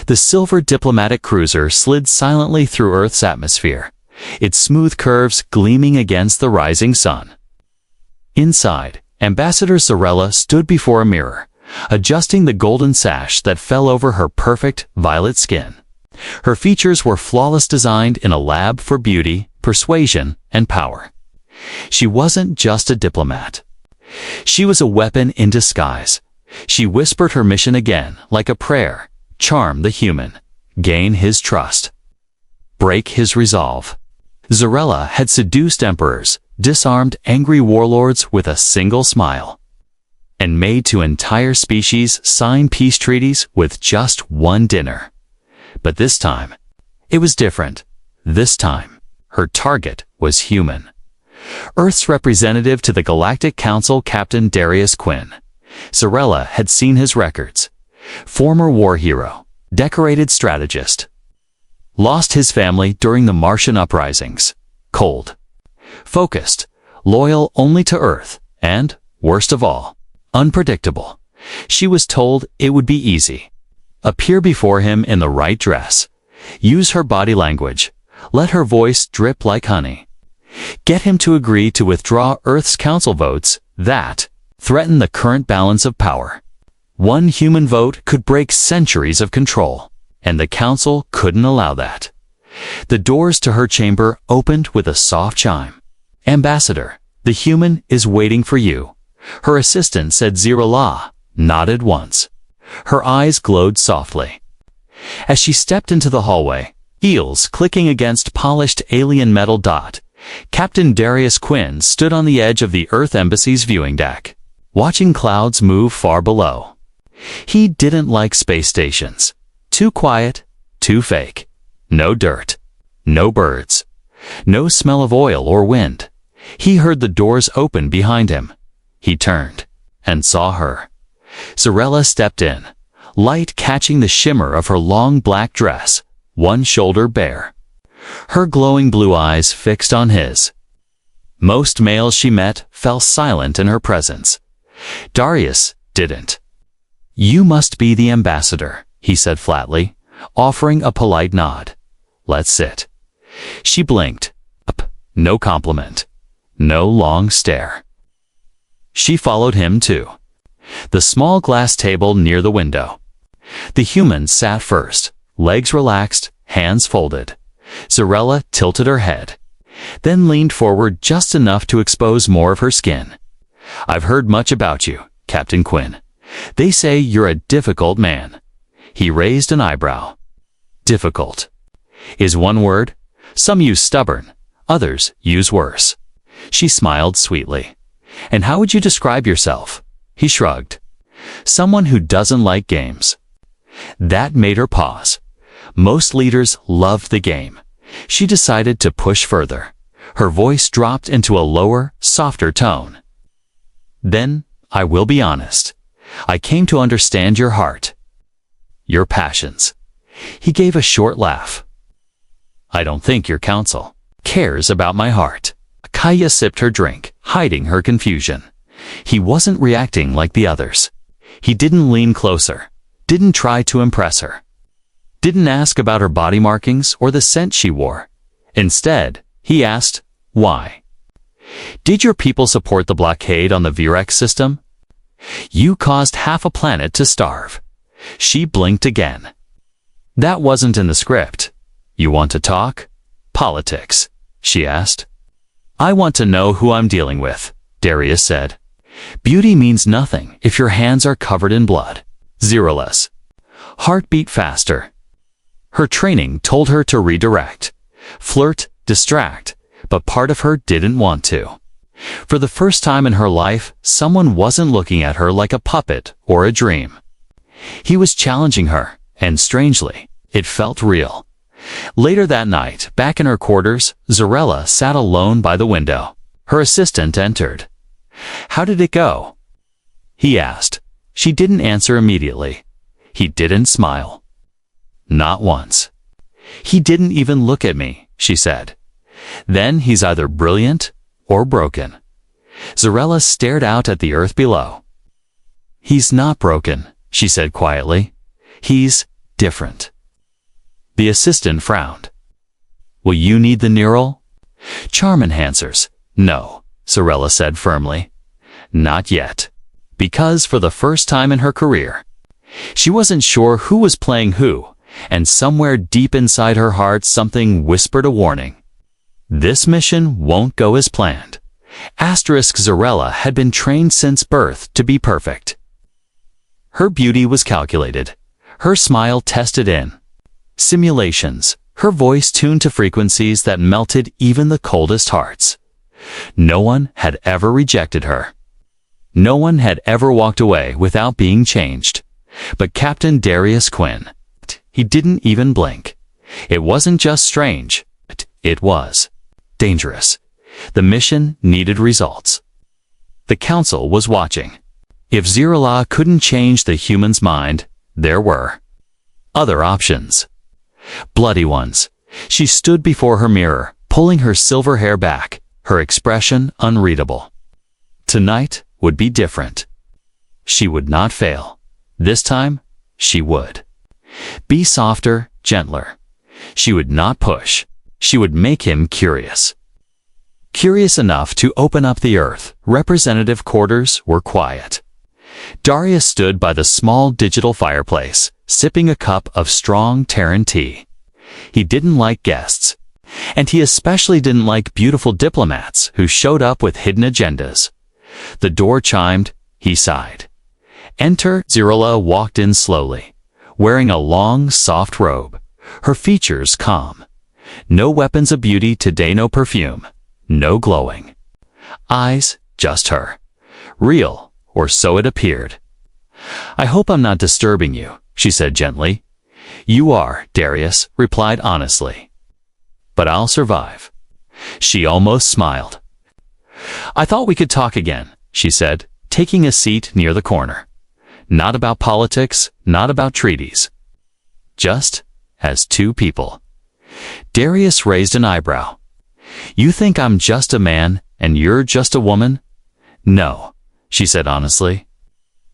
The silver diplomatic cruiser slid silently through Earth's atmosphere, its smooth curves gleaming against the rising sun. Inside, Ambassador Zarella stood before a mirror, adjusting the golden sash that fell over her perfect violet skin. Her features were flawless, designed in a lab for beauty, persuasion, and power. She wasn't just a diplomat. She was a weapon in disguise. She whispered her mission again, like a prayer: charm the human, gain his trust, break his resolve. Zarella had seduced emperors, disarmed angry warlords with a single smile, and made to entire species sign peace treaties with just one dinner. But this time, it was different. This time, her target was human. Earth's representative to the Galactic Council, Captain Darius Quinn. Zarella had seen his records. Former war hero, decorated strategist. Lost his family during the Martian uprisings. Cold, focused, loyal only to Earth, and, worst of all, unpredictable. She was told it would be easy. Appear before him in the right dress. Use her body language. Let her voice drip like honey. Get him to agree to withdraw Earth's council votes that threaten the current balance of power. One human vote could break centuries of control, and the council couldn't allow that. The doors to her chamber opened with a soft chime. Ambassador, the human is waiting for you. Her assistant said Zarella, nodded once. Her eyes glowed softly. As she stepped into the hallway, heels clicking against polished alien metal dot, Captain Darius Quinn stood on the edge of the Earth Embassy's viewing deck, watching clouds move far below. He didn't like space stations. Too quiet, too fake. No dirt, no birds, no smell of oil or wind. He heard the doors open behind him. He turned and saw her. Zarella stepped in, light catching the shimmer of her long black dress, one shoulder bare. Her glowing blue eyes fixed on his. Most males she met fell silent in her presence. Darius didn't. You must be the ambassador, he said flatly, offering a polite nod. Let's sit. She blinked. Up. No compliment. No long stare. She followed him to the small glass table near the window. The human sat first, legs relaxed, hands folded. Zarella tilted her head, then leaned forward just enough to expose more of her skin. I've heard much about you, Captain Quinn. They say you're a difficult man. He raised an eyebrow. Difficult is one word. Some use stubborn, others use worse. She smiled sweetly. And how would you describe yourself? He shrugged. Someone who doesn't like games. That made her pause. Most leaders loved the game. She decided to push further. Her voice dropped into a lower, softer tone. Then, I will be honest. I came to understand your heart. Your passions. He gave a short laugh. I don't think your council cares about my heart. Kaya sipped her drink, hiding her confusion. He wasn't reacting like the others. He didn't lean closer, didn't try to impress her, didn't ask about her body markings or the scent she wore. Instead, he asked, why? Did your people support the blockade on the Virex system? You caused half a planet to starve. She blinked again. That wasn't in the script. You want to talk? Politics, she asked. I want to know who I'm dealing with, Darius said. Beauty means nothing if your hands are covered in blood. Zarella's heart beat faster. Her training told her to redirect, flirt, distract, but part of her didn't want to. For the first time in her life, someone wasn't looking at her like a puppet or a dream. He was challenging her, and strangely, it felt real. Later that night, back in her quarters, Zarella sat alone by the window. Her assistant entered. How did it go? He asked. She didn't answer immediately. He didn't smile. Not once. He didn't even look at me, she said. Then he's either brilliant or broken. Zarella stared out at the earth below. He's not broken, she said quietly. He's different. The assistant frowned. Will you need the neural? Charm enhancers. No, Zarella said firmly. Not yet. Because for the first time in her career, she wasn't sure who was playing who, and somewhere deep inside her heart something whispered a warning. This mission won't go as planned. Zarella had been trained since birth to be perfect. Her beauty was calculated. Her smile tested in simulations, her voice tuned to frequencies that melted even the coldest hearts. No one had ever rejected her. No one had ever walked away without being changed. But Captain Darius Quinn, he didn't even blink. It wasn't just strange. It was dangerous. The mission needed results. The council was watching. If Zarella couldn't change the human's mind, there were other options. Bloody ones. She stood before her mirror, pulling her silver hair back, her expression unreadable. Tonight would be different. She would not fail. This time, she would. Be softer, gentler. She would not push. She would make him curious. Curious enough to open up the earth. Representative quarters were quiet. Darius stood by the small digital fireplace, sipping a cup of strong Terran tea. He didn't like guests. And he especially didn't like beautiful diplomats who showed up with hidden agendas. The door chimed. He sighed. Enter. Zarella walked in slowly, wearing a long, soft robe, her features calm. No weapons of beauty today, no perfume, no glowing eyes, just her. Real, or so it appeared. I hope I'm not disturbing you, she said gently. You are, Darius replied honestly. But I'll survive. She almost smiled. I thought we could talk again, she said, taking a seat near the corner. Not about politics, not about treaties. Just as two people. Darius raised an eyebrow. You think I'm just a man and you're just a woman? No, she said honestly.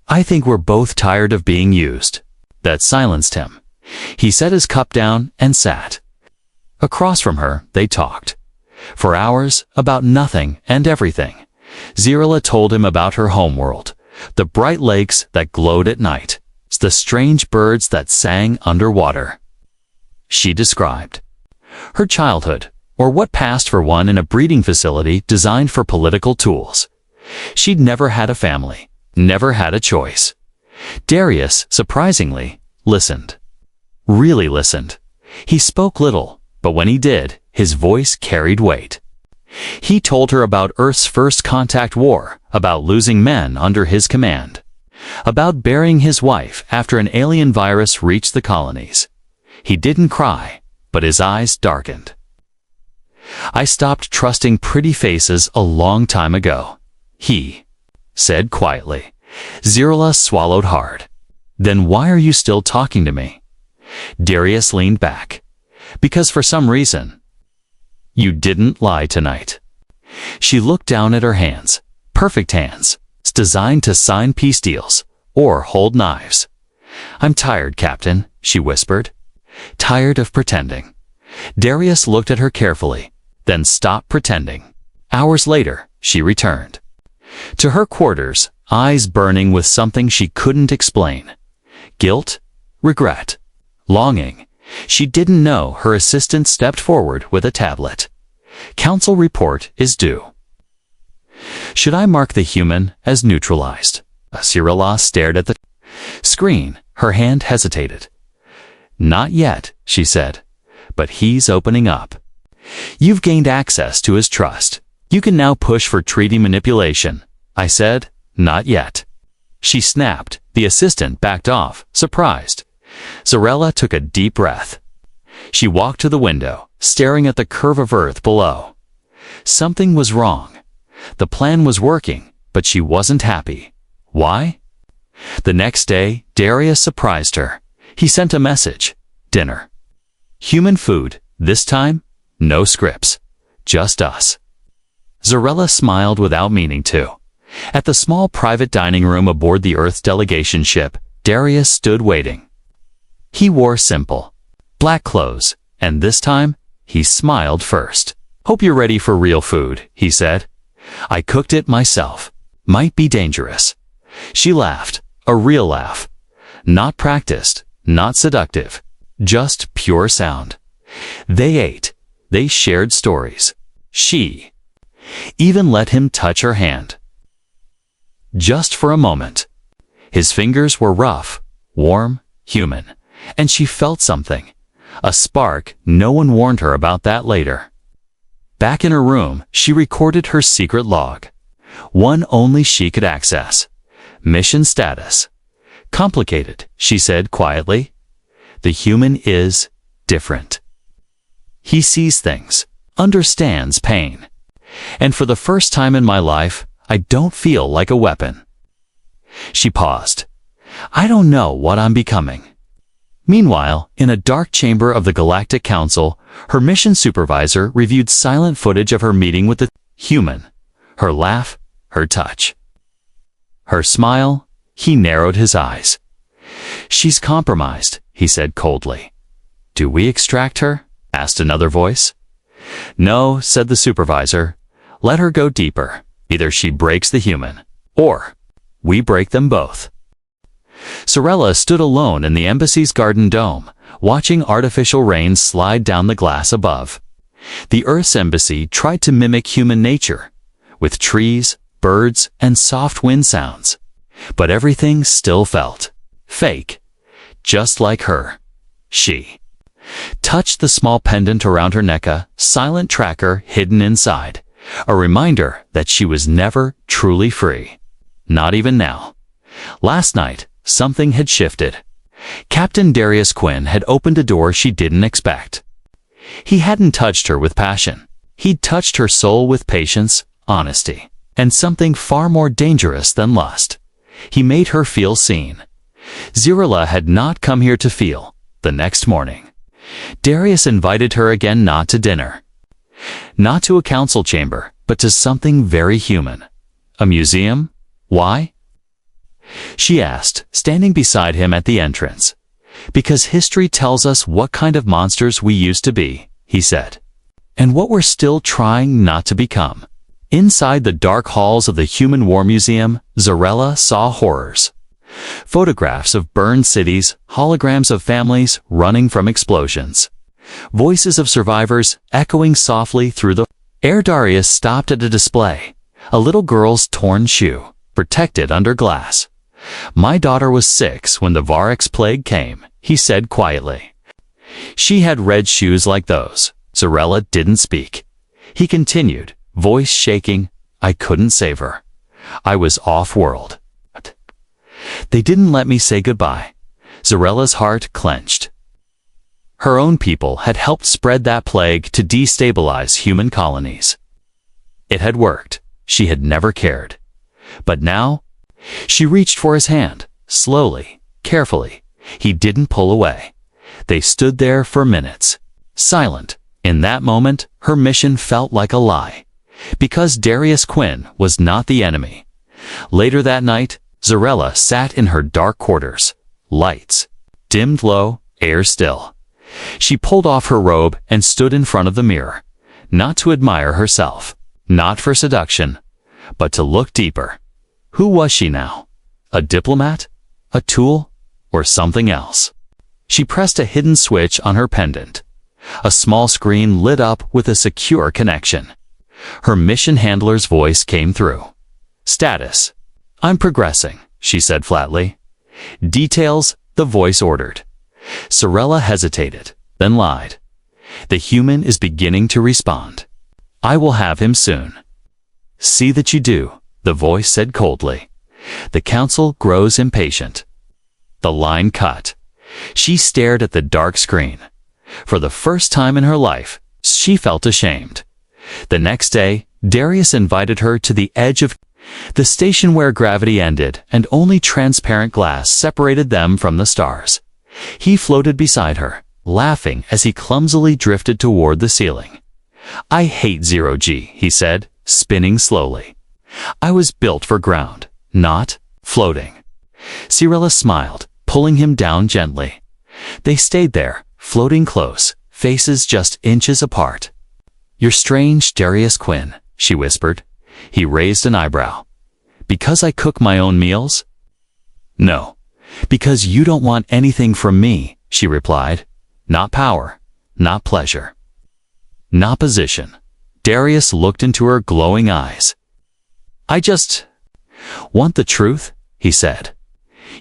I think we're both tired of being used. That silenced him. He set his cup down and sat. Across from her, they talked. For hours, about nothing and everything. Zarella told him about her homeworld, the bright lakes that glowed at night, the strange birds that sang underwater. She described her childhood, or what passed for one in a breeding facility designed for political tools. She'd never had a family, never had a choice. Darius, surprisingly, listened. Really listened. He spoke little, but when he did, his voice carried weight. He told her about Earth's first contact war, about losing men under his command, about burying his wife after an alien virus reached the colonies. He didn't cry, but his eyes darkened. I stopped trusting pretty faces a long time ago, he said quietly. Zarella swallowed hard. Then why are you still talking to me? Darius leaned back. Because for some reason, you didn't lie tonight. She looked down at her hands, perfect hands, designed to sign peace deals or hold knives. I'm tired, Captain, she whispered. Tired of pretending. Darius looked at her carefully, then stopped pretending. Hours later, she returned. To her quarters, eyes burning with something she couldn't explain. Guilt, regret, longing. She didn't know. Her assistant stepped forward with a tablet. Council report is due. Should I mark the human as neutralized? Zarella stared at the screen. Her hand hesitated. Not yet, she said, but he's opening up. You've gained access to his trust. You can now push for treaty manipulation. I said, not yet. She snapped. The assistant backed off, surprised. Zarella took a deep breath. She walked to the window, staring at the curve of earth below. Something was wrong. The plan was working, but she wasn't happy. Why? The next day, Darius surprised her. He sent a message. Dinner. Human food, this time, no scripts. Just us. Zarella smiled without meaning to. At the small private dining room aboard the Earth delegation ship, Darius stood waiting. He wore simple. black clothes, and this time, he smiled first. "Hope you're ready for real food," he said. "I cooked it myself. Might be dangerous." She laughed, a real laugh. Not practiced, not seductive, just pure sound. They ate. They shared stories. She even let him touch her hand. Just for a moment. His fingers were rough, warm, human, and she felt something. A spark. No one warned her about that later. Back in her room, she recorded her secret log. One only she could access. Mission status. "Complicated," she said quietly. "The human is different. He sees things, understands pain. And for the first time in my life, I don't feel like a weapon." She paused. "I don't know what I'm becoming." Meanwhile, in a dark chamber of the Galactic Council, her mission supervisor reviewed silent footage of her meeting with the human. Her laugh, her touch. Her smile. He narrowed his eyes. "She's compromised," he said coldly. "Do we extract her?" asked another voice. "No," said the supervisor. "Let her go deeper. Either she breaks the human, or we break them both." Sorella stood alone in the embassy's garden dome, watching artificial rain slide down the glass above. The Earth's embassy tried to mimic human nature, with trees, birds, and soft wind sounds. But everything still felt fake, just like her. She touched the small pendant around her neck, a silent tracker hidden inside, a reminder that she was never truly free. Not even now. Last night, something had shifted. Captain Darius Quinn had opened a door she didn't expect. He hadn't touched her with passion. He'd touched her soul with patience, honesty, and something far more dangerous than lust. He made her feel seen. Zirilla had not come here to feel. The next morning, Darius invited her again, not to dinner. Not to a council chamber, but to something very human. A museum? Why? She asked, standing beside him at the entrance. "Because history tells us what kind of monsters we used to be," he said. "And what we're still trying not to become." Inside the dark halls of the Human War Museum, Zarella saw horrors. Photographs of burned cities, holograms of families running from explosions. Voices of survivors echoing softly through the air. Darius stopped at a display. A little girl's torn shoe, protected under glass. "My daughter was 6 when the Varex plague came," he said quietly. "She had red shoes like those." Zarella didn't speak. He continued, voice shaking. "I couldn't save her. I was off-world. They didn't let me say goodbye." Zarella's heart clenched. Her own people had helped spread that plague to destabilize human colonies. It had worked. She had never cared. But now, she reached for his hand, slowly, carefully. He didn't pull away. They stood there for minutes, silent. In that moment, her mission felt like a lie. Because Darius Quinn was not the enemy. Later that night, Zarella sat in her dark quarters. Lights dimmed low, air still. She pulled off her robe and stood in front of the mirror. Not to admire herself, not for seduction, but to look deeper. Who was she now? A diplomat? A tool? Or something else? She pressed a hidden switch on her pendant. A small screen lit up with a secure connection. Her mission handler's voice came through. "Status. I'm progressing," she said flatly. "Details," the voice ordered. Sorella hesitated, then lied. "The human is beginning to respond. I will have him soon." "See that you do," the voice said coldly. "The council grows impatient." The line cut. She stared at the dark screen. For the first time in her life, she felt ashamed. The next day, Darius invited her to the edge of the station where gravity ended and only transparent glass separated them from the stars. He floated beside her, laughing as he clumsily drifted toward the ceiling. "I hate zero-G," he said, spinning slowly. "I was built for ground, not floating." Cirilla smiled, pulling him down gently. They stayed there, floating close, faces just inches apart. "You're strange, Darius Quinn," she whispered. He raised an eyebrow. "Because I cook my own meals?" "No. Because you don't want anything from me," she replied. "Not power, not pleasure, not position." Darius looked into her glowing eyes. "I just want the truth," he said.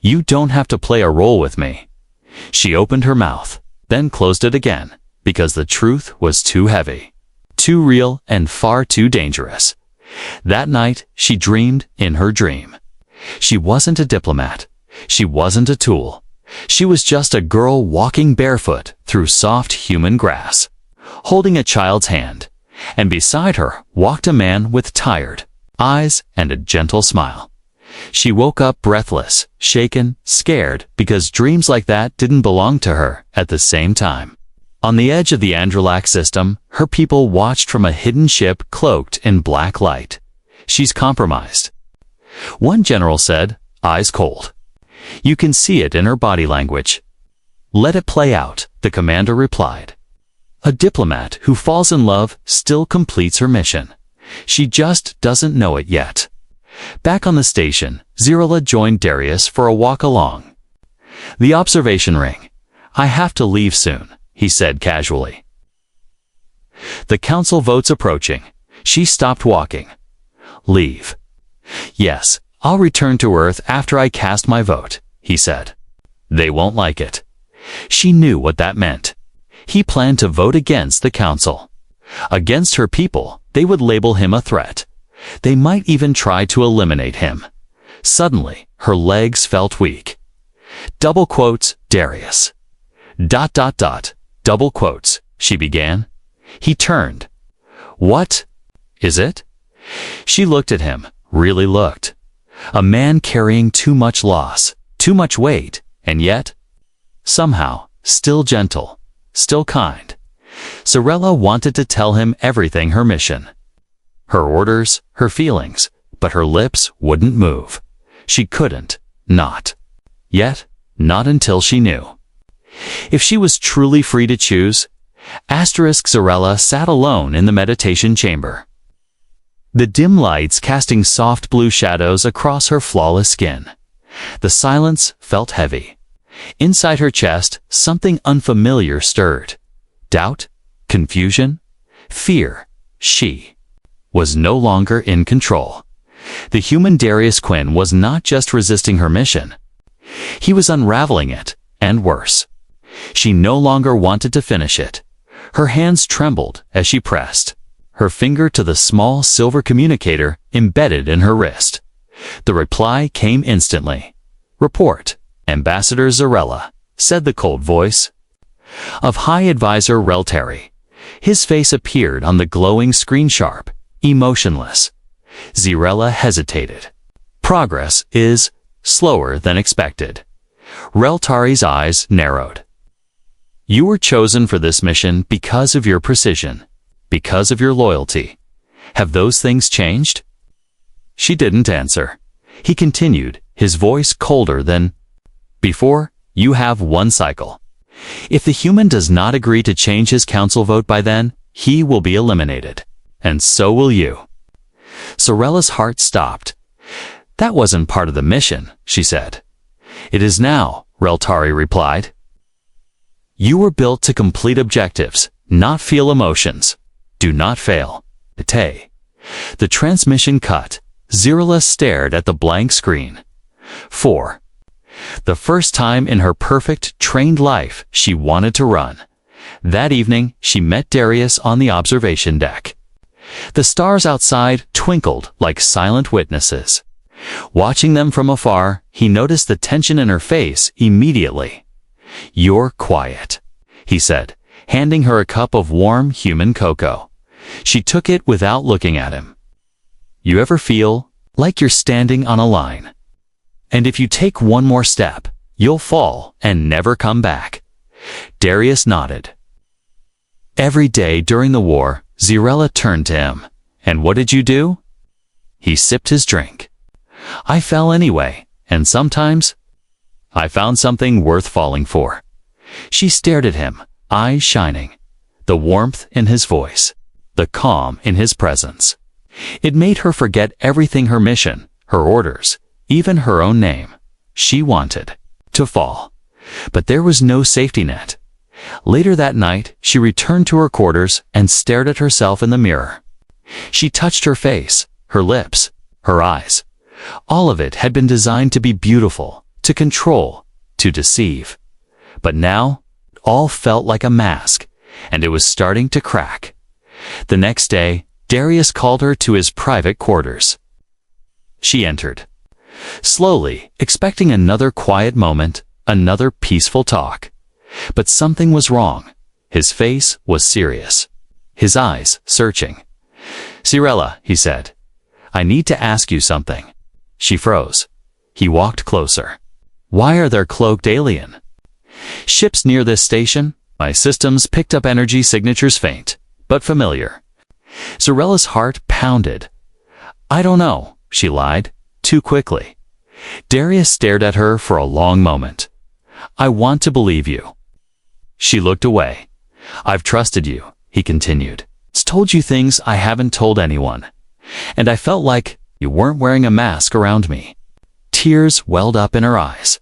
"You don't have to play a role with me." She opened her mouth, then closed it again, because the truth was too heavy, too real, and far too dangerous. That night, she dreamed in her dream. She wasn't a diplomat. She wasn't a tool. She was just a girl walking barefoot through soft human grass, holding a child's hand, and beside her walked a man with tired eyes and a gentle smile. She woke up breathless, shaken, scared, because dreams like that didn't belong to her at the same time. On the edge of the Androlac system, her people watched from a hidden ship cloaked in black light. "She's compromised," one general said, eyes cold. "You can see it in her body language." "Let it play out," the commander replied. "A diplomat who falls in love still completes her mission. She just doesn't know it yet." Back on the station, Zirilla joined Darius for a walk along the observation ring. "I have to leave soon," he said casually. "The council vote's approaching." She stopped walking. "Leave?" "Yes, I'll return to Earth after I cast my vote," he said. "They won't like it." She knew what that meant. He planned to vote against the council. Against her people, they would label him a threat. They might even try to eliminate him. Suddenly, her legs felt weak. Double quotes, Darius. ... Double quotes, she began. He turned. "What is it?" She looked at him, really looked. A man carrying too much loss, too much weight, and yet, somehow, still gentle, still kind. Zirilla wanted to tell him everything, her mission, her orders, her feelings, but her lips wouldn't move. She couldn't, not yet, not until she knew. If she was truly free to choose, Zirilla sat alone in the meditation chamber. The dim lights casting soft blue shadows across her flawless skin. The silence felt heavy. Inside her chest, something unfamiliar stirred. Doubt, confusion, fear. She was no longer in control. The human Darius Quinn was not just resisting her mission. He was unraveling it, and worse. She no longer wanted to finish it. Her hands trembled as she pressed her finger to the small silver communicator embedded in her wrist. The reply came instantly. "Report, Ambassador Zirilla," said the cold voice of High Advisor Reltari. His face appeared on the glowing screen, sharp, emotionless. Zirilla hesitated. "Progress is slower than expected." Reltari's eyes narrowed. "You were chosen for this mission because of your precision, because of your loyalty. Have those things changed?" She didn't answer. He continued, his voice colder than before. "You have one cycle. If the human does not agree to change his council vote by then, he will be eliminated. And so will you." Zirilla's heart stopped. "That wasn't part of the mission," she said. "It is now," Reltari replied. "You were built to complete objectives, not feel emotions. Do not fail. Te." The transmission cut. Zirilla stared at the blank screen. 4. The first time in her perfect, trained life, she wanted to run. That evening, she met Darius on the observation deck. The stars outside twinkled like silent witnesses. Watching them from afar, he noticed the tension in her face immediately. "You're quiet," he said, handing her a cup of warm human cocoa. She took it without looking at him. "You ever feel like you're standing on a line? And if you take one more step, you'll fall and never come back?" Darius nodded. Every day during the war, Zirilla turned to him. "And what did you do?" He sipped his drink. "I fell anyway, and sometimes I found something worth falling for." She stared at him, eyes shining, the warmth in his voice, the calm in his presence. It made her forget everything: her mission, her orders, even her own name. She wanted to fall, but there was no safety net. Later that night, she returned to her quarters and stared at herself in the mirror. She touched her face, her lips, her eyes. All of it had been designed to be beautiful, to control, to deceive. But now, all felt like a mask, and it was starting to crack. The next day, Darius called her to his private quarters. She entered, slowly, expecting another quiet moment, another peaceful talk. But something was wrong. His face was serious, his eyes searching. "Cirella," he said, "I need to ask you something." She froze. He walked closer. "Why are there cloaked alien ships near this station?" "My systems picked up energy signatures, faint, but familiar." Cirella's heart pounded. "I don't know," she lied, too quickly. Darius stared at her for a long moment. "I want to believe you." She looked away. "I've trusted you," he continued. "It's told you things I haven't told anyone. And I felt like you weren't wearing a mask around me." Tears welled up in her eyes.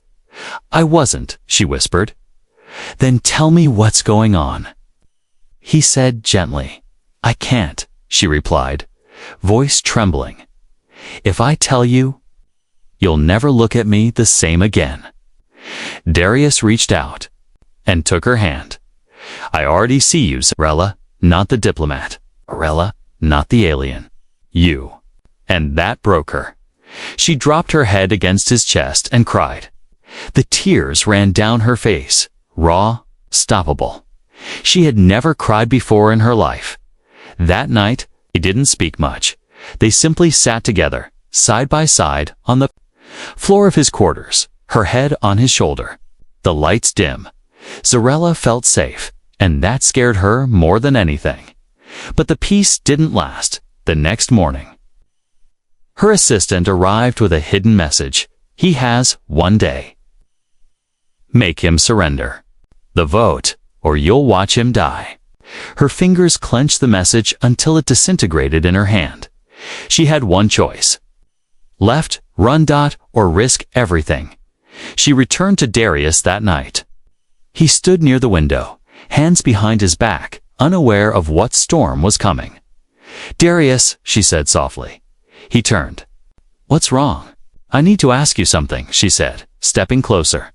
"I wasn't," she whispered. "Then tell me what's going on." He said gently. "I can't," she replied, voice trembling. "If I tell you, you'll never look at me the same again." Darius reached out and took her hand. "I already see you, Cirella, not the diplomat. Cirella, not the alien. You." And that broke her. She dropped her head against his chest and cried. The tears ran down her face, raw, stoppable. She had never cried before in her life. That night, he didn't speak much. They simply sat together, side by side, on the floor of his quarters, her head on his shoulder. The lights dim. Cirella felt safe, and that scared her more than anything. But the peace didn't last. The next morning, her assistant arrived with a hidden message. "He has 1 day. Make him surrender. The vote, or you'll watch him die." Her fingers clenched the message until it disintegrated in her hand. She had one choice: left, run, or risk everything. She returned to Darius that night. He stood near the window, hands behind his back, unaware of what storm was coming. "Darius," she said softly. He turned. "What's wrong?" "I need to ask you something," she said, stepping closer.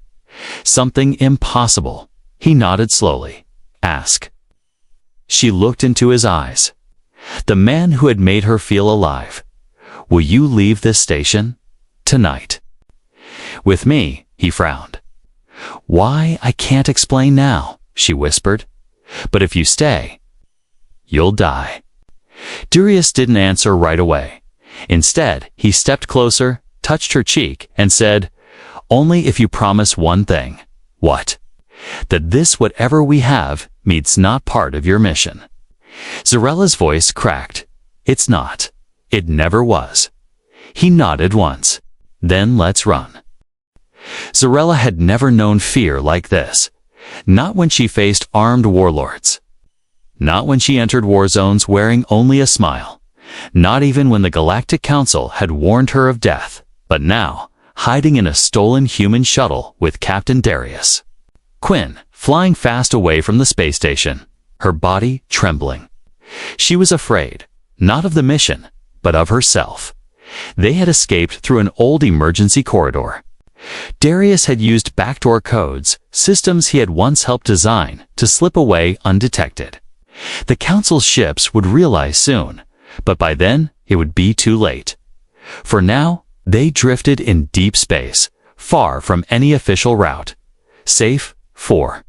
"Something impossible." He nodded slowly. "Ask." She looked into his eyes. The man who had made her feel alive. "Will you leave this station? Tonight?" "With me," he frowned. "Why, I can't explain now," she whispered. "But if you stay, you'll die." Darius didn't answer right away. Instead, he stepped closer, touched her cheek, and said, "Only if you promise one thing." "What?" "That this whatever we have means not part of your mission." Cirella's voice cracked. "It's not. It never was." He nodded once. "Then let's run." Cirella had never known fear like this. Not when she faced armed warlords. Not when she entered war zones wearing only a smile. Not even when the Galactic Council had warned her of death. But now, hiding in a stolen human shuttle with Captain Darius. Quinn, flying fast away from the space station, her body trembling. She was afraid, not of the mission, but of herself. They had escaped through an old emergency corridor. Darius had used backdoor codes, systems he had once helped design, to slip away undetected. The Council's ships would realize soon, but by then it would be too late. For now, they drifted in deep space, far from any official route. Safe for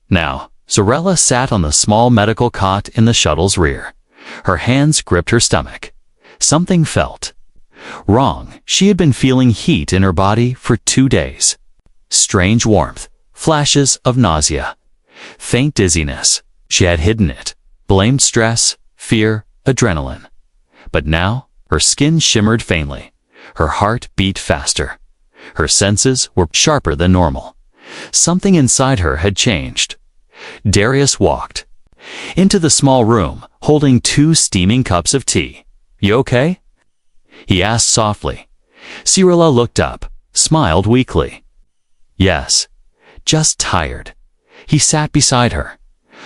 now. Cirella sat on the small medical cot in the shuttle's rear. Her hands gripped her stomach. Something felt wrong. She had been feeling heat in her body for 2 days. Strange warmth, flashes of nausea, faint dizziness. She had hidden it, blamed stress, fear, adrenaline. But now, her skin shimmered faintly. Her heart beat faster. Her senses were sharper than normal. Something inside her had changed. Darius walked into the small room, holding 2 steaming cups of tea. "You okay?" he asked softly. Cirilla looked up, smiled weakly. "Yes, just tired." He sat beside her.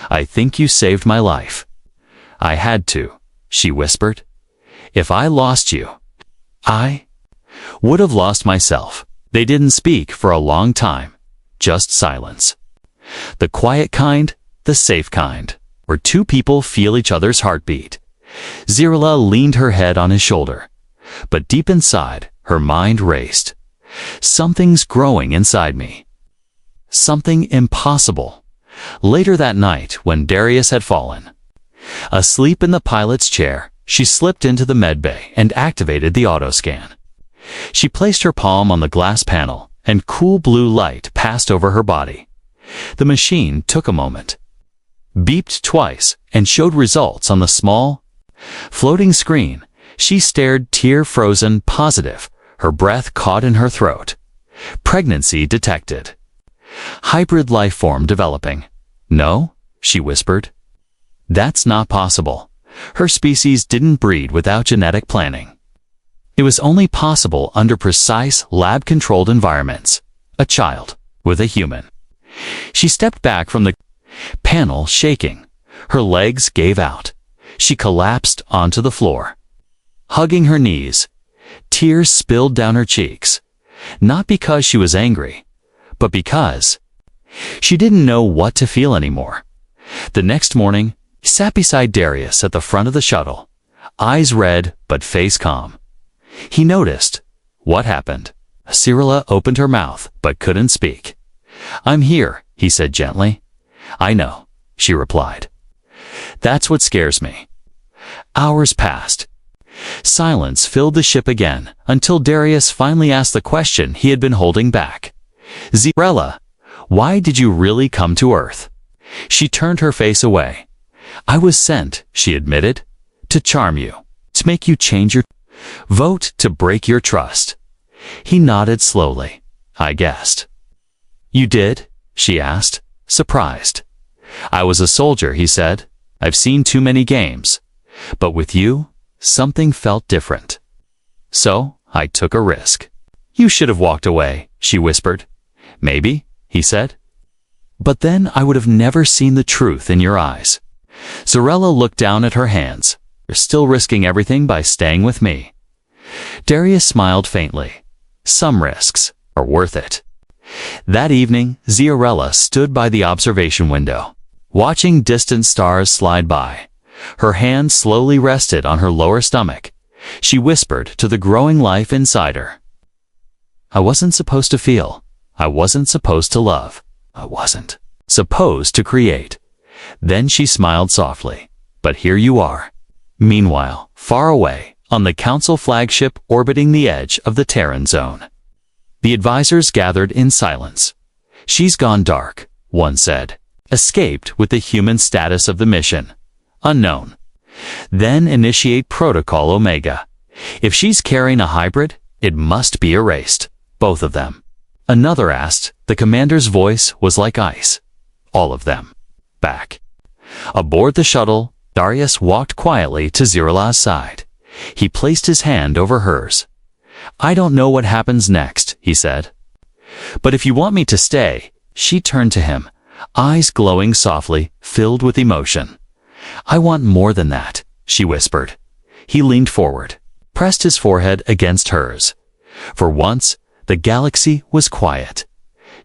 "I think you saved my life." "I had to," she whispered. "If I lost you, I would have lost myself." They didn't speak for a long time, just silence. The quiet kind, the safe kind, where 2 people feel each other's heartbeat. Cirilla leaned her head on his shoulder, but deep inside, her mind raced. "Something's growing inside me. Something impossible." Later that night, when Darius had fallen, asleep in the pilot's chair, she slipped into the medbay and activated the autoscan. She placed her palm on the glass panel, and cool blue light passed over her body. The machine took a moment, beeped twice, and showed results on the small, floating screen. She stared, tear-frozen, positive, her breath caught in her throat. Pregnancy detected. Hybrid life form developing. "No," she whispered. "That's not possible. Her species didn't breed without genetic planning. It was only possible under precise, lab-controlled environments. A child with a human." She stepped back from the panel, shaking. Her legs gave out. She collapsed onto the floor, hugging her knees. Tears spilled down her cheeks, not because she was angry, but because she didn't know what to feel anymore. The next morning, he sat beside Darius at the front of the shuttle, eyes red but face calm. He noticed. "What happened?" Cirilla opened her mouth but couldn't speak. "I'm here," he said gently. "I know," she replied. "That's what scares me." Hours passed. Silence filled the ship again until Darius finally asked the question he had been holding back. "Cirilla, why did you really come to Earth?" She turned her face away. "I was sent," she admitted, "to charm you, to make you change your vote, to break your trust." He nodded slowly. "I guessed." "You did?" she asked, surprised. "I was a soldier," he said. "I've seen too many games. But with you, something felt different. So, I took a risk." "You should have walked away," she whispered. "Maybe," he said. "But then I would have never seen the truth in your eyes." Cirilla looked down at her hands. "You're still risking everything by staying with me." Darius smiled faintly. "Some risks are worth it." That evening, Cirilla stood by the observation window, watching distant stars slide by. Her hand slowly rested on her lower stomach. She whispered to the growing life inside her. "I wasn't supposed to feel. I wasn't supposed to love. I wasn't supposed to create." Then she smiled softly. "But here you are." Meanwhile, far away, on the Council flagship orbiting the edge of the Terran zone, the advisors gathered in silence. "She's gone dark," one said. "Escaped with the human status of the mission. Unknown. Then initiate Protocol Omega. If she's carrying a hybrid, it must be erased. Both of them." Another asked. The commander's voice was like ice. "All of them. Back." Aboard the shuttle, Darius walked quietly to Cirilla's side. He placed his hand over hers. "I don't know what happens next," he said. "But if you want me to stay," she turned to him, eyes glowing softly, filled with emotion. "I want more than that," she whispered. He leaned forward, pressed his forehead against hers. For once, the galaxy was quiet.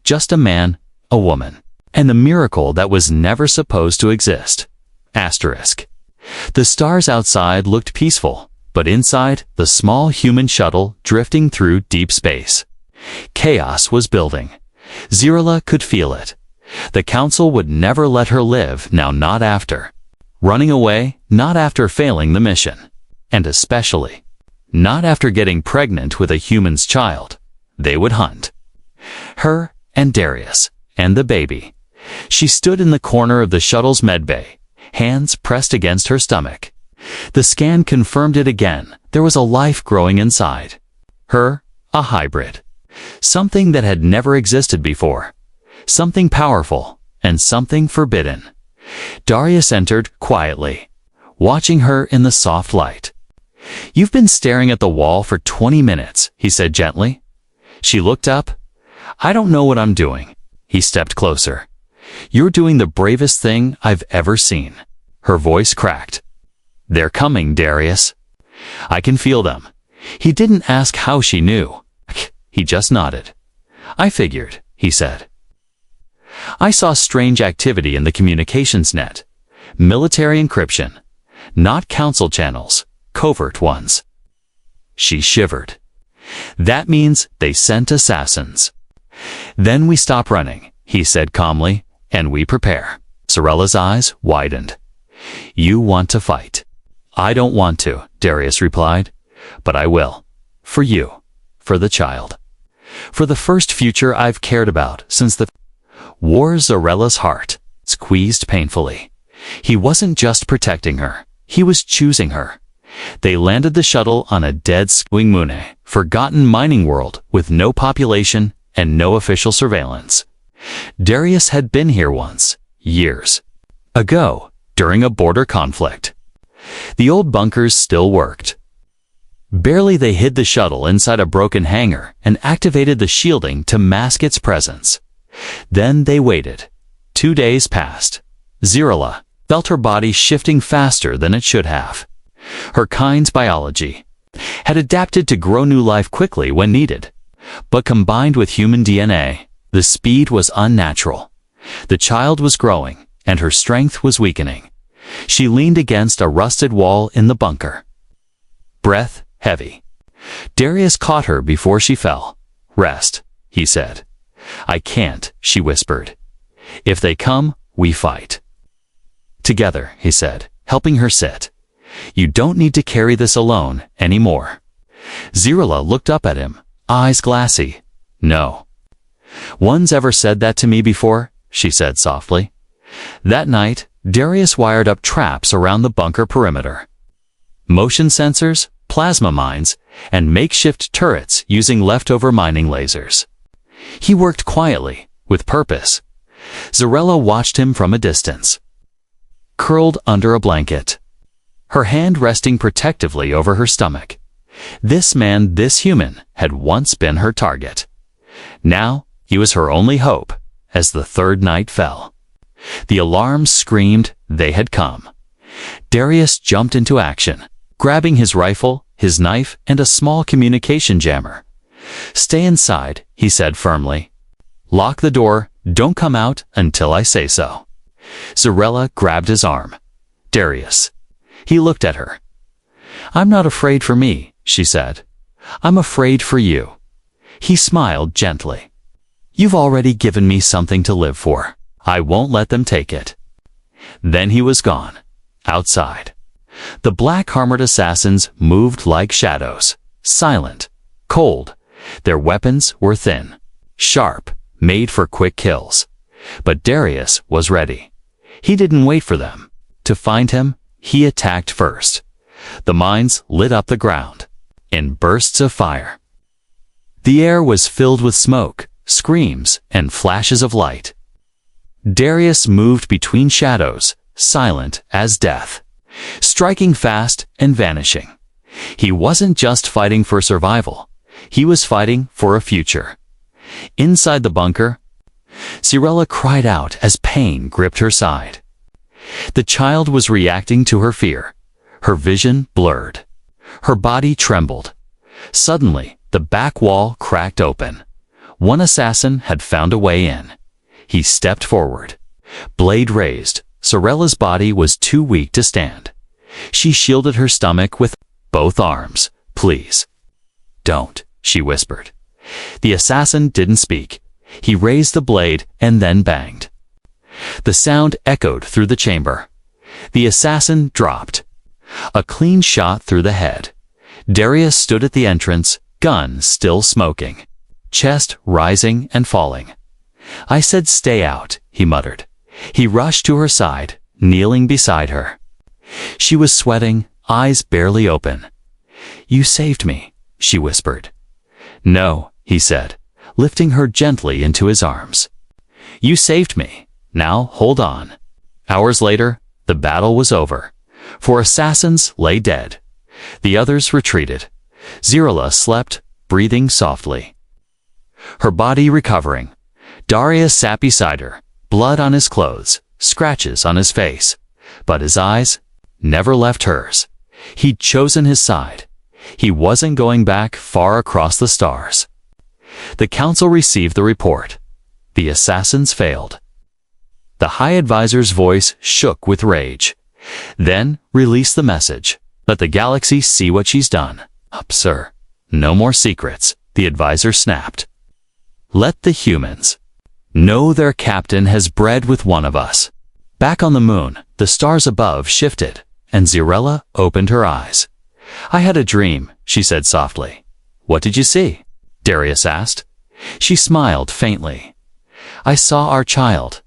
Just a man, a woman, and the miracle that was never supposed to exist. Asterisk. The stars outside looked peaceful, but inside, the small human shuttle drifting through deep space. Chaos was building. Cirilla could feel it. The Council would never let her live, now not after running away, not after failing the mission, and especially not after getting pregnant with a human's child. They would hunt her and Darius and the baby. She stood in the corner of the shuttle's medbay, hands pressed against her stomach. The scan confirmed it again. There was a life growing inside her, a hybrid. Something that had never existed before. Something powerful and something forbidden. Darius entered quietly, watching her in the soft light. "You've been staring at the wall for 20 minutes, he said gently. She looked up. "I don't know what I'm doing." He stepped closer. "You're doing the bravest thing I've ever seen." Her voice cracked. "They're coming, Darius. I can feel them." He didn't ask how she knew. He just nodded. "I figured," he said. "I saw strange activity in the communications net. Military encryption. Not council channels, covert ones." She shivered. "That means they sent assassins." "Then we stop running," he said calmly, "and we prepare." Sorella's eyes widened. "You want to fight." "I don't want to," Darius replied, "but I will. For you. For the child. For the first future I've cared about since the war." Zorella's heart squeezed painfully. He wasn't just protecting her. He was choosing her. They landed the shuttle on a dead Wingmune, forgotten mining world with no population and no official surveillance. Darius had been here once, years ago, during a border conflict. The old bunkers still worked. Barely they hid the shuttle inside a broken hangar and activated the shielding to mask its presence. Then they waited. 2 days passed. Zorella felt her body shifting faster than it should have. Her kind's biology had adapted to grow new life quickly when needed. But combined with human DNA, the speed was unnatural. The child was growing, and her strength was weakening. She leaned against a rusted wall in the bunker. Breath heavy. Darius caught her before she fell. "Rest," he said. "I can't," she whispered. "If they come, we fight." "Together," he said, helping her sit. "You don't need to carry this alone anymore." Zorella looked up at him, eyes glassy. "No. One's ever said that to me before," she said softly. That night, Darius wired up traps around the bunker perimeter. Motion sensors, plasma mines, and makeshift turrets using leftover mining lasers. He worked quietly, with purpose. Zorella watched him from a distance, curled under a blanket, her hand resting protectively over her stomach. This man, this human, had once been her target. Now, he was her only hope, as the third night fell. The alarms screamed they had come. Darius jumped into action, grabbing his rifle, his knife, and a small communication jammer. "Stay inside," he said firmly. "Lock the door, don't come out until I say so." Zorella grabbed his arm. "Darius." He looked at her. "I'm not afraid for me," she said. "I'm afraid for you." He smiled gently. "You've already given me something to live for. I won't let them take it." Then he was gone. Outside, the black-armored assassins moved like shadows, silent, cold. Their weapons were thin, sharp, made for quick kills. But Darius was ready. He didn't wait for them. To find him, he attacked first. The mines lit up the ground, in bursts of fire. The air was filled with smoke, screams, and flashes of light. Darius moved between shadows, silent as death, striking fast and vanishing. He wasn't just fighting for survival. He was fighting for a future. Inside the bunker, Zorella cried out as pain gripped her side. The child was reacting to her fear. Her vision blurred. Her body trembled. Suddenly, the back wall cracked open. One assassin had found a way in. He stepped forward. Blade raised. Zorella's body was too weak to stand. She shielded her stomach with both arms. "Please. Don't," she whispered. The assassin didn't speak. He raised the blade and then banged. The sound echoed through the chamber. The assassin dropped. A clean shot through the head. Darius stood at the entrance, gun still smoking, chest rising and falling. "I said stay out," he muttered. He rushed to her side, kneeling beside her. She was sweating, eyes barely open. "You saved me," she whispered. "No," he said, lifting her gently into his arms. "You saved me, Now hold on. Hours later, the battle was over. 4 assassins lay dead. The others retreated. Zirilla slept, breathing softly. Her body recovering. Darius sat beside her, blood on his clothes, scratches on his face. But his eyes never left hers. He'd chosen his side. He wasn't going back far across the stars. The council received the report. The assassins failed. The High Advisor's voice shook with rage. Then release the message. Let the galaxy see what she's done. Up, sir. No more secrets, the advisor snapped. Let the humans know their captain has bred with one of us. Back on the moon, the stars above shifted, and Zirilla opened her eyes. I had a dream, she said softly. What did you see? Darius asked. She smiled faintly. I saw our child.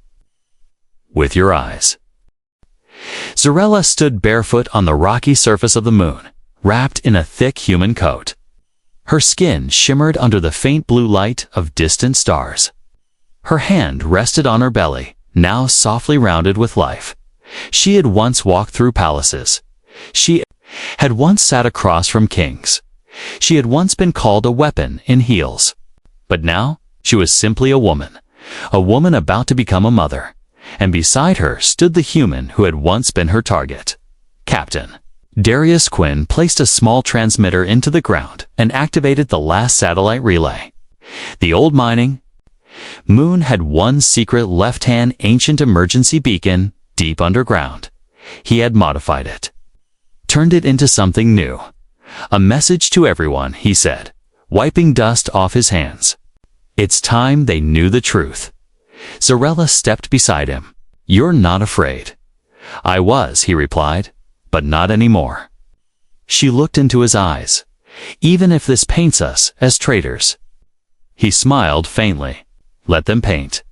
With your eyes. Zirilla stood barefoot on the rocky surface of the moon, wrapped in a thick human coat. Her skin shimmered under the faint blue light of distant stars. Her hand rested on her belly, now softly rounded with life. She had once walked through palaces. She had once sat across from kings. She had once been called a weapon in heels. But now she was simply a woman about to become a mother. And beside her stood the human who had once been her target. Captain. Darius Quinn placed a small transmitter into the ground and activated the last satellite relay. The old mining moon had one secret left-hand ancient emergency beacon deep underground. He had modified it. Turned it into something new. A message to everyone, he said, wiping dust off his hands. It's time they knew the truth. Zirilla stepped beside him. You're not afraid. I was, he replied, but not anymore. She looked into his eyes. Even if this paints us as traitors. He smiled faintly. Let them paint.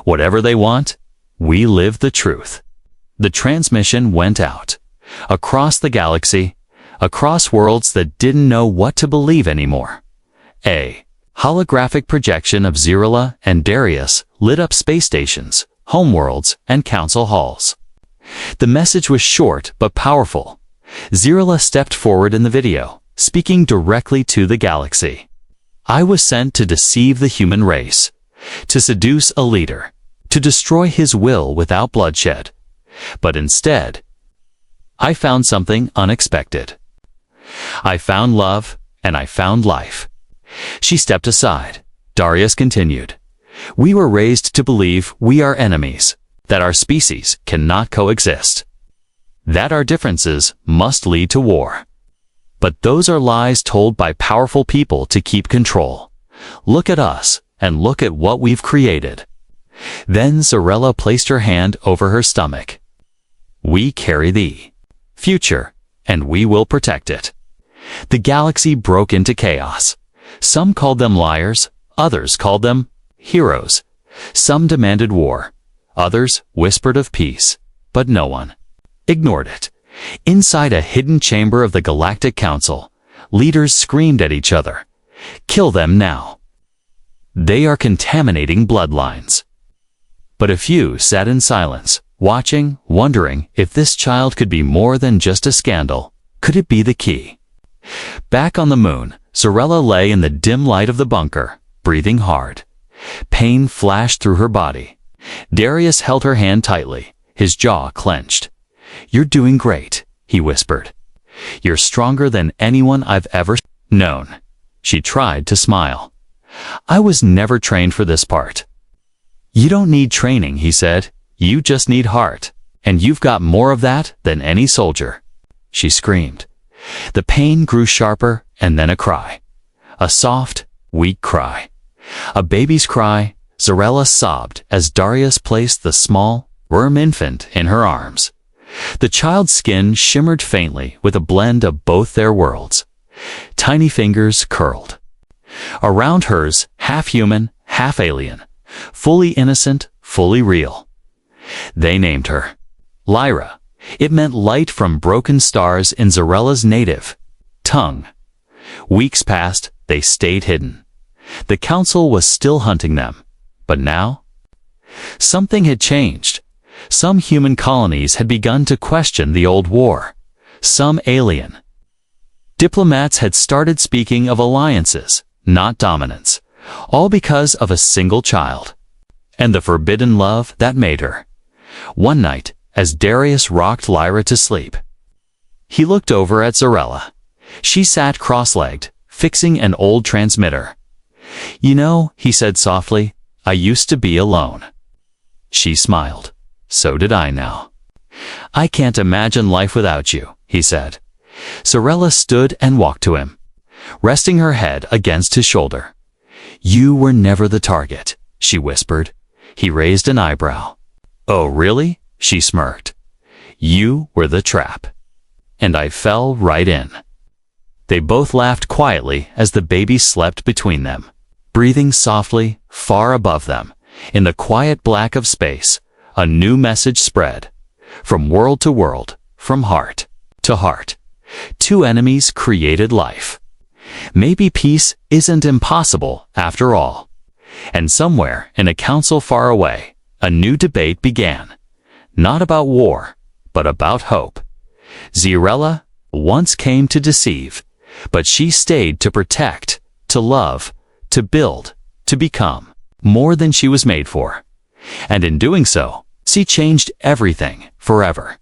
Whatever they want, we live the truth. The transmission went out. Across the galaxy, across worlds that didn't know what to believe anymore. A holographic projection of Zirilla and Darius lit up space stations, homeworlds, and council halls. The message was short but powerful. Zirilla stepped forward in the video, speaking directly to the galaxy. I was sent to deceive the human race, to seduce a leader, to destroy his will without bloodshed. But instead, I found something unexpected. I found love, and I found life. She stepped aside. Darius continued. We were raised to believe we are enemies, that our species cannot coexist, that our differences must lead to war. But those are lies told by powerful people to keep control. Look at us, and look at what we've created. Then Zirilla placed her hand over her stomach. We carry the future, and we will protect it. The galaxy broke into chaos. Some called them liars, others called them heroes. Some demanded war, others whispered of peace, but no one ignored it. Inside a hidden chamber of the Galactic Council, leaders screamed at each other. Kill them now. They are contaminating bloodlines. But a few sat in silence, watching, wondering if this child could be more than just a scandal. Could it be the key? Back on the moon, Zirilla lay in the dim light of the bunker, breathing hard. Pain flashed through her body. Darius held her hand tightly, his jaw clenched. You're doing great, he whispered. You're stronger than anyone I've ever known. She tried to smile. I was never trained for this part. You don't need training, he said. You just need heart, and you've got more of that than any soldier. She screamed. The pain grew sharper, and then a cry. A soft, weak cry. A baby's cry. Zirilla sobbed as Darius placed the small, worm infant in her arms. The child's skin shimmered faintly with a blend of both their worlds. Tiny fingers curled. Around hers, half human, half alien. Fully innocent, fully real. They named her Lyra. It meant light from broken stars in Zirilla's native tongue. Weeks passed, they stayed hidden. The council was still hunting them. But now, Something had changed. Some human colonies had begun to question the old war. Some alien diplomats had started speaking of alliances, not dominance, all because of a single child. And the forbidden love that made her. One night, as Darius rocked Lyra to sleep, he looked over at Zarella. She sat cross-legged, fixing an old transmitter. "You know," he said softly, "I used to be alone." She smiled. "So did I now." "I can't imagine life without you," he said. Zarella stood and walked to him, resting her head against his shoulder. "You were never the target," she whispered. He raised an eyebrow. "Oh, really?" she smirked. "You were the trap." And I fell right in. They both laughed quietly as the baby slept between them, breathing softly, far above them. In the quiet black of space, a new message spread. From world to world, from heart to heart. Two enemies created life. Maybe peace isn't impossible after all. And somewhere in a council far away, a new debate began. Not about war, but about hope. Zarella once came to deceive, but she stayed to protect, to love, to build, to become more than she was made for. And in doing so, she changed everything forever.